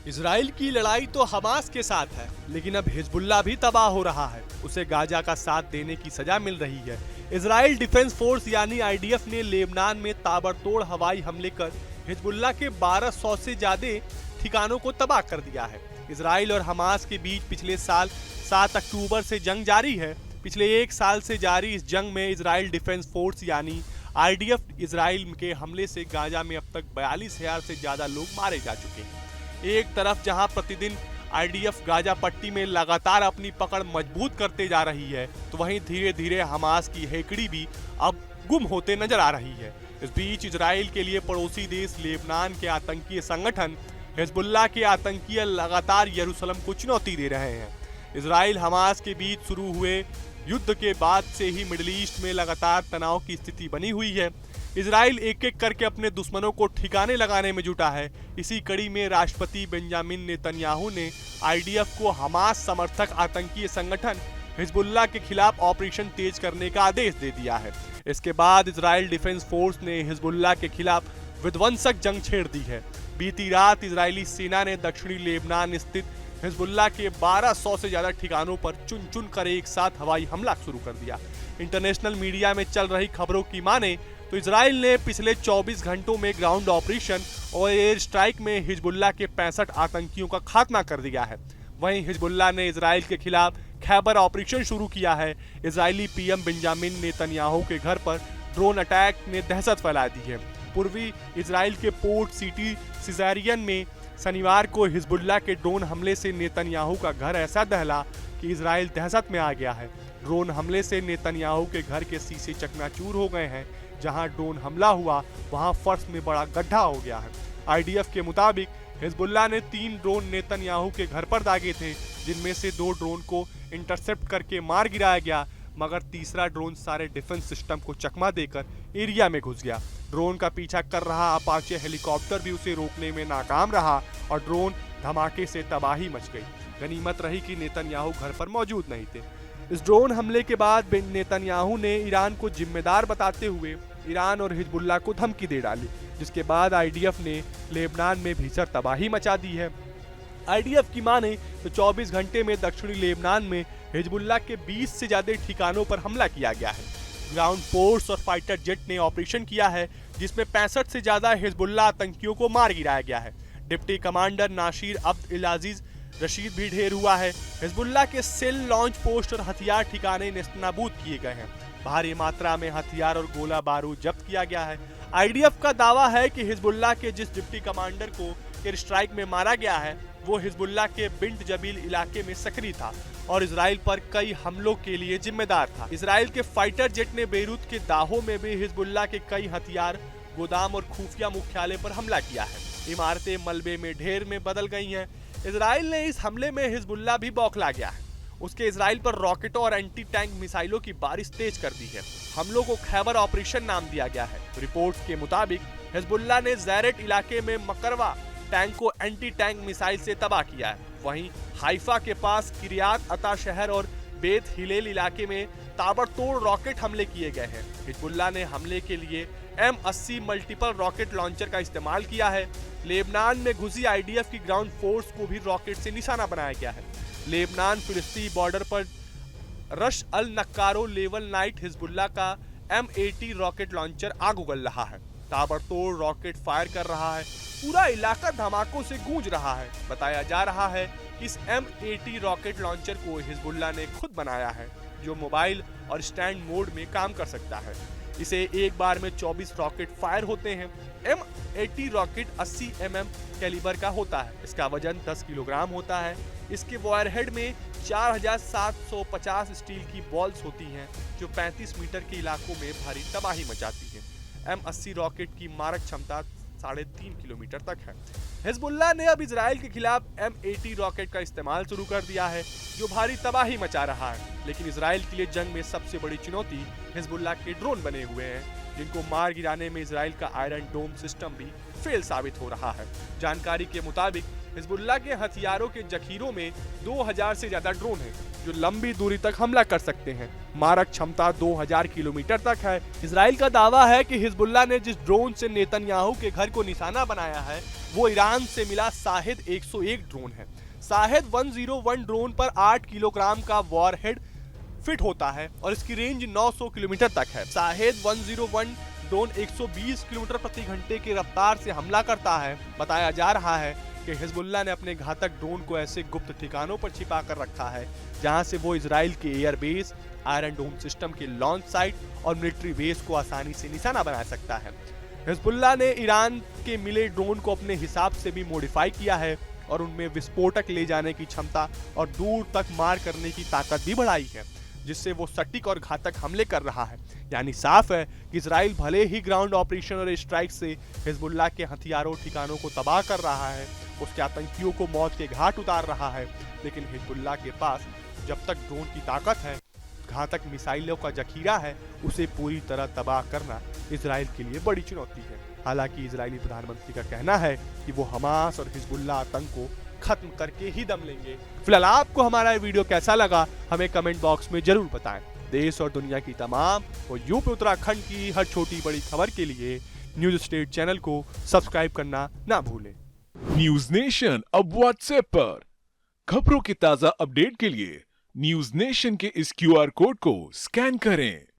Israel की लड़ाई तो हमास के साथ है, लेकिन अब हिजबुल्लाह भी तबाह हो रहा है। उसे गाजा का साथ देने की सजा मिल रही है। इजराइल डिफेंस फोर्स यानी आईडीएफ ने लेबनान में ताबड़तोड़ हवाई हमले कर हिजबुल्लाह के 1200 से ज्यादा ठिकानों को तबाह कर दिया है। इजराइल और हमास के बीच पिछले साल 7 अक्टूबर से जंग जारी है। पिछले एक साल से जारी इस जंग में इजराइल डिफेंस फोर्स यानी आईडीएफ इजराइल के हमले से गाजा में अब तक 42,000 से ज्यादा लोग मारे जा चुके हैं। एक तरफ जहां प्रतिदिन आईडीएफ गाजा पट्टी में लगातार अपनी पकड़ मजबूत करते जा रही है, तो वहीं धीरे धीरे हमास की हेकड़ी भी अब गुम होते नजर आ रही है। इस बीच इजराइल के लिए पड़ोसी देश लेबनान के आतंकी संगठन हिजबुल्लाह के आतंकी लगातार यरूशलेम को चुनौती दे रहे हैं। इजराइल हमास के बीच शुरू हुए युद्ध के बाद से ही मिडिल ईस्ट में लगातार तनाव की स्थिति बनी हुई है। इजराइल एक एक करके अपने दुश्मनों को ठिकाने लगाने में जुटा है। इसी कड़ी में राष्ट्रपति बेंजामिन नेतन्याहू ने आईडीएफ को हमास समर्थक आतंकी संगठन हिजबुल्लाह के खिलाफ ऑपरेशन तेज करने का आदेश दे दिया है। इसके बाद इजराइल डिफेंस फोर्स ने हिजबुल्लाह के खिलाफ विध्वंसक जंग छेड़ दी है। बीती रात इजरायली सेना ने दक्षिणी लेबनान स्थित हिजबुल्लाह के 1200 से ज्यादा ठिकानों पर चुन चुन कर एक साथ हवाई हमला शुरू कर दिया। इंटरनेशनल मीडिया में चल रही खबरों की माने तो इजराइल ने पिछले 24 घंटों में ग्राउंड ऑपरेशन और एयर स्ट्राइक में हिजबुल्लाह के 65 आतंकियों का खात्मा कर दिया है। वहीं हिजबुल्लाह ने इजराइल के खिलाफ खैबर ऑपरेशन शुरू किया है। इजरायली पीएम बेंजामिन नेतन्याहू के घर पर ड्रोन अटैक ने दहशत फैला दी है। पूर्वी इजराइल के पोर्ट सिटी सिजारियन में शनिवार को हिजबुल्लाह के ड्रोन हमले से नेतन्याहू का घर ऐसा दहला कि इजराइल दहशत में आ गया है। ड्रोन हमले से नेतन्याहू के घर के शीशे चकनाचूर हो गए हैं। जहां ड्रोन हमला हुआ वहां फर्श में बड़ा गड्ढा हो गया है। आईडीएफ के मुताबिक हिजबुल्लाह ने 3 ड्रोन नेतन्याहू के घर पर दागे थे, जिनमें से 2 ड्रोन को इंटरसेप्ट करके मार गिराया गया, मगर तीसरा ड्रोन सारे डिफेंस सिस्टम को चकमा देकर एरिया में घुस गया। ड्रोन का पीछा कर रहा अपाचे हेलीकॉप्टर भी उसे रोकने में नाकाम रहा और ड्रोन धमाके से तबाही मच गई। गनीमत रही कि नेतन्याहू घर पर मौजूद नहीं थे। इस ड्रोन हमले के बाद नेतन्याहू ने ईरान को जिम्मेदार बताते हुए ईरान और हिजबुल्लाह को धमकी दे डाली, जिसके बाद आईडीएफ ने लेबनान में भीषण तबाही मचा दी है। आईडीएफ की माने तो 24 घंटे में दक्षिणी लेबनान में हिजबुल्लाह के 20 से ज्यादा ठिकानों पर हमला किया गया है। ग्राउंड फोर्स और फाइटर जेट ने ऑपरेशन किया है, जिसमें 65 से ज्यादा हिजबुल्लाह आतंकियों को मार गिराया गया है। डिप्टी कमांडर नासिर अब्द इलाजीज रशीद भी ढेर हुआ है। हिजबुल्लाह के सेल, लॉन्च पोस्ट और हथियार ठिकाने नेस्तनाबूद किए गए हैं। भारी मात्रा में हथियार और गोला बारूद जब्त किया गया है। आईडीएफ का दावा है कि हिजबुल्लाह के जिस डिप्टी कमांडर को एयर स्ट्राइक में मारा गया है, वो हिजबुल्लाह के बिंट जबील इलाके में सक्रिय था और इजराइल पर कई हमलों के लिए जिम्मेदार था। इजराइल के फाइटर जेट ने बेरूत के दाहो में भी हिजबुल्लाह के कई हथियार गोदाम और खुफिया मुख्यालय पर हमला किया है। इमारतें मलबे में ढेर में बदल गई हैं। इजराइल ने इस हमले में हिजबुल्लाह भी बौखला गया है। उसके इजराइल पर रॉकेटों और एंटी टैंक मिसाइलों की बारिश तेज कर दी है। हमलों को खैबर ऑपरेशन नाम दिया गया है। रिपोर्ट्स के मुताबिक हिजबुल्लाह ने ज़ैरेट इलाके में मकरवा टैंक को एंटी टैंक मिसाइल से तबाह किया है। वहीं हाइफा के पास किरियात अता शहर और बेत हिलेल इलाके में ताबड़तोड़ रॉकेट हमले किए गए हैं। हिजबुल्लाह ने हमले के लिए M80 मल्टीपल रॉकेट लॉन्चर का इस्तेमाल किया है। लेबनान में घुसी आईडीएफ की ग्राउंड फोर्स को भी रॉकेट से निशाना बनाया गया है। लेबनान फिलिस्तीनी बॉर्डर पर रश अल नक्कारो लेवल नाइट हिजबुल्लाह का M80 रॉकेट लॉन्चर आग उगल रहा है। ताबड़तोड़ रॉकेट फायर कर रहा है। पूरा इलाका धमाकों से गूंज रहा है। बताया जा रहा है कि इस M80 रॉकेट लॉन्चर को हिजबुल्लाह ने खुद बनाया है, जो मोबाइल और स्टैंड मोड में काम कर सकता है। इसे एक बार में 24 रॉकेट फायर होते हैं। M80 रॉकेट 80 mm कैलिबर का होता है। इसका वजन 10 किलोग्राम होता है। इसके वॉयरहेड में 4750 स्टील की बॉल्स होती हैं, जो 35 मीटर के इलाकों में भारी तबाही मचाती हैं। M80 रॉकेट की मारक क्षमता 3.5 किलोमीटर तक है। हिजबुल्लाह ने अब इजराइल के खिलाफ M80 रॉकेट का इस्तेमाल शुरू कर दिया है, जो भारी तबाही मचा रहा है। लेकिन इजराइल के लिए जंग में सबसे बड़ी चुनौती हिजबुल्लाह के ड्रोन बने हुए हैं, जिनको मार गिराने में इजराइल का आयरन डोम सिस्टम भी फेल साबित हो रहा है। जानकारी के मुताबिक हिजबुल्लाह के हथियारों के जखीरों में 2000 से ज्यादा ड्रोन हैं जो लंबी दूरी तक हमला कर सकते हैं। मारक क्षमता 2000 किलोमीटर तक है। इजराइल का दावा है कि हिजबुल्लाह ने जिस ड्रोन से नेतन्याहू के घर को निशाना बनाया है वो ईरान से मिला शाहिद 101 ड्रोन है। शाहिद 101 ड्रोन पर 8 किलोग्राम का वॉरहेड फिट होता है और इसकी रेंज 900 किलोमीटर तक है। शाहिद 101 ड्रोन 120 किलोमीटर प्रति घंटे की रफ्तार से हमला करता है। बताया जा रहा है कि हिजबुल्लाह ने अपने घातक ड्रोन को ऐसे गुप्त ठिकानों पर छिपा कर रखा है जहां से वो इजराइल के एयर बेस, आयरन डोम सिस्टम के लॉन्च साइट और मिलिट्री बेस को आसानी से निशाना बना सकता है। हिजबुल्लाह ने ईरान के मिले ड्रोन को अपने हिसाब से भी मॉडिफाई किया है और उनमें विस्फोटक ले जाने की क्षमता और दूर तक मार करने की ताकत भी बढ़ाई है, जिससे वो सटीक और घातक हमले कर रहा है। यानी साफ है कि इजराइल भले ही ग्राउंड ऑपरेशन और स्ट्राइक से हिजबुल्लाह के हथियारों ठिकानों को तबाह कर रहा है, उसके आतंकियों को मौत के घाट उतार रहा है, लेकिन हिजबुल्लाह के पास जब तक ड्रोन की ताकत है, घातक मिसाइलों का जखीरा है, उसे पूरी तरह तबाह करना इजराइल के लिए बड़ी चुनौती है। हालांकि इजरायली प्रधानमंत्री का कहना है कि वो हमास और हिजबुल्लाह आतंक को खत्म करके ही दम लेंगे। फिलहाल आपको हमारा ये वीडियो कैसा लगा हमें कमेंट बॉक्स में जरूर बताएं। देश और दुनिया की तमाम और यूपी उत्तराखंड की हर छोटी बड़ी खबर के लिए न्यूज स्टेट चैनल को सब्सक्राइब करना ना भूलें। न्यूज नेशन अब व्हाट्सएप पर खबरों के ताजा अपडेट के लिए न्यूज नेशन के इस QR कोड को स्कैन करें।